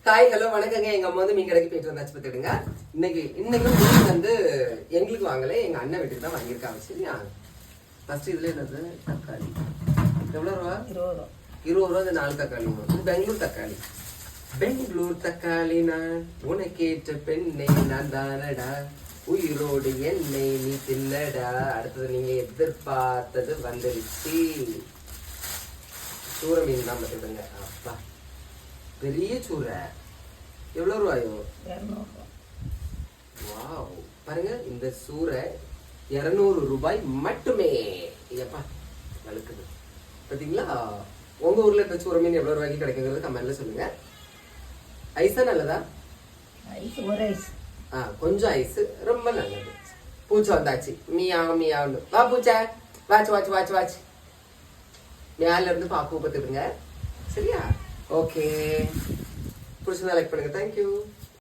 தாய் ஹலோ வணக்கங்க. எங்க அம்மா வந்து மீன் கடைக்கு போயிட்டு வந்தாச்சு பார்த்துடுங்க. இன்னைக்கு மீன் வந்து எங்களுக்கு வாங்கல, எங்க அண்ணன் வீட்டுக்கு தான் வாங்கியிருக்காங்க. சரியா? ஃபர்ஸ்ட் இதுல என்னது தக்காளி எவ்வளோ ரூபா? 20 ரூபா. இந்த 4 தக்காளி. இது பெங்களூர் தக்காளி. பெங்களூர் தக்காளி நான் உனக்கேற்ற பெண்ணை நான் தானடா, உயிரோடு என்னை நீ தின்னடா. அடுத்தது நீங்க எதிர்பார்த்தது வந்துருச்சு. சூற மீன் தான் பார்த்துடுங்க. அப்பா பெரிய சூறை. எவ்வளவு ரூபாயோ? 200. வாவ், பாருங்க இந்த சூறை 200 ரூபாய் மட்டுமே. ஐயப்பா வழுக்குது பாத்தீங்களா? உங்க ஊர்ல இந்த சூறை மீன் எவ்வளவு ரூபாய்க்கு கிடைக்குங்கிறது கமெண்ட்ல சொல்லுங்க. ஐஸா நல்லதா? கொஞ்சம் ஐஸ் ரொம்ப நல்லது. பூச்சி வந்தாச்சு. மியா மியான்னு வா பூச்சா, வாச்சு வாச்சு வாச்சு வாச்சு. மேல இருந்து பாப்பு பார்த்துடுங்க. சரியா? ஓகே, பிடிச்சதா லைக் பண்ணுங்க. தேங்க்யூ.